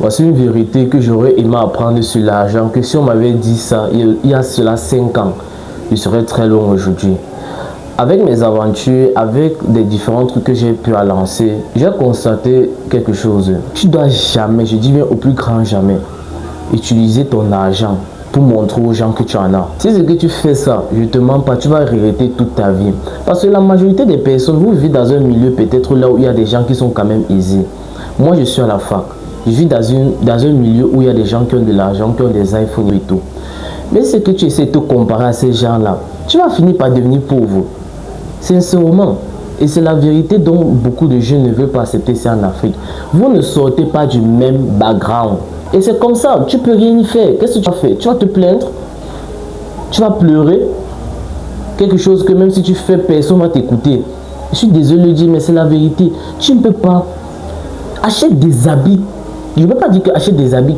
Voici une vérité que j'aurais aimé apprendre sur l'argent, que si on m'avait dit ça il y a cela 5 ans, je serais très loin aujourd'hui. Avec mes aventures, avec des différents trucs que j'ai pu lancer, j'ai constaté quelque chose. Tu dois jamais, je dis bien au plus grand jamais, utiliser ton argent pour montrer aux gens que tu en as. Si c'est que tu fais ça, je te mens pas, tu vas regretter toute ta vie. Parce que la majorité des personnes, vous vivez dans un milieu peut-être là où il y a des gens qui sont quand même aisés. Moi, je suis à la fac. Je vis dans un milieu où il y a des gens qui ont de l'argent, qui ont des iPhones et tout. Mais c'est que tu essaies de te comparer à ces gens-là, tu vas finir par devenir pauvre. Sincèrement. Et c'est la vérité dont beaucoup de jeunes ne veulent pas accepter ici en Afrique. Vous ne sortez pas du même background. Et c'est comme ça, tu peux rien y faire. Qu'est-ce que tu vas faire? Tu vas te plaindre? Tu vas pleurer? Quelque chose que même si tu fais, personne ne va t'écouter. Je suis désolé de le dire, mais c'est la vérité. Tu ne peux pas. Achète des habits. Je ne veux pas dire que achète des habits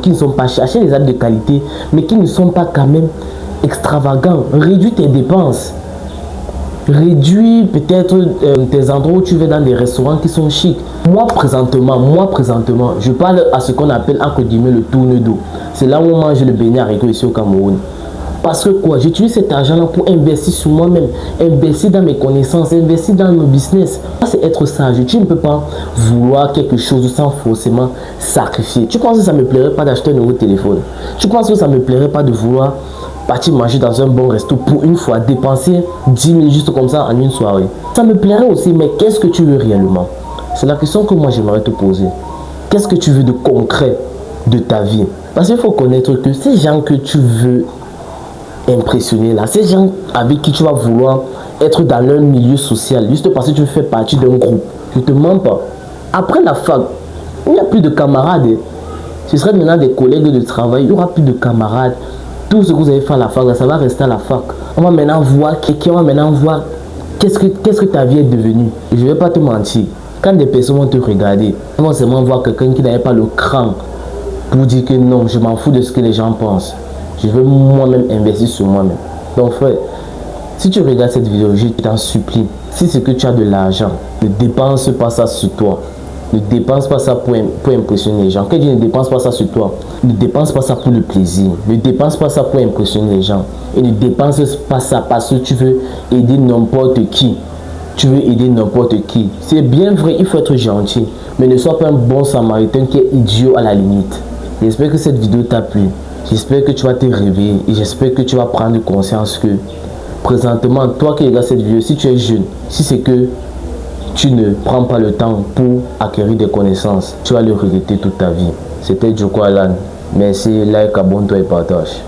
qui ne sont pas chers. Achète des habits de qualité, mais qui ne sont pas quand même extravagants. Réduis tes dépenses. Réduis peut-être tes endroits où tu vas dans des restaurants qui sont chics. Moi présentement, je parle à ce qu'on appelle entre guillemets le tourne d'eau. C'est là où on mange le beignet haricot ici au Cameroun. Parce que quoi, j'utilise cet argent-là pour investir sur moi-même, investir dans mes connaissances, investir dans nos business. C'est être sage. Tu ne peux pas vouloir quelque chose sans forcément sacrifier. Tu penses que ça ne me plairait pas d'acheter un nouveau téléphone? Tu penses que ça ne me plairait pas de vouloir partir manger dans un bon resto pour une fois, dépenser 10 000 juste comme ça en une soirée? Ça me plairait aussi, mais qu'est-ce que tu veux réellement? C'est la question que moi j'aimerais te poser. Qu'est-ce que tu veux de concret de ta vie? Parce qu'il faut connaître que ces gens que tu veux impressionner là, ces gens avec qui tu vas vouloir être dans leur milieu social, juste parce que tu fais partie d'un groupe, je te mens pas. Après la fac, il n'y a plus de camarades. Ce serait maintenant des collègues de travail, il n'y aura plus de camarades. Tout ce que vous avez fait à la fac, là, ça va rester à la fac. On va maintenant voir quelqu'un, on va maintenant voir qu'est-ce que ta vie est devenue. Et je ne vais pas te mentir, quand des personnes vont te regarder, ils vont seulement voir quelqu'un qui n'avait pas le cran pour dire que non, je m'en fous de ce que les gens pensent. Je veux moi-même investir sur moi-même. Donc frère, si tu regardes cette vidéo, je t'en supplie, si c'est que tu as de l'argent, ne dépense pas ça sur toi. Ne dépense pas ça pour impressionner les gens. Quand je ne dépense pas ça sur toi, ne dépense pas ça pour le plaisir. Ne dépense pas ça pour impressionner les gens. Et ne dépense pas ça parce que tu veux aider n'importe qui. Tu veux aider n'importe qui. C'est bien vrai, il faut être gentil. Mais ne sois pas un bon samaritain qui est idiot à la limite. J'espère que cette vidéo t'a plu. J'espère que tu vas te réveiller. Et j'espère que tu vas prendre conscience que présentement, toi qui regardes cette vidéo, si tu es jeune, si c'est que tu ne prends pas le temps pour acquérir des connaissances, tu vas le regretter toute ta vie. C'était Joko Alan. Merci, like, abonne-toi et partage.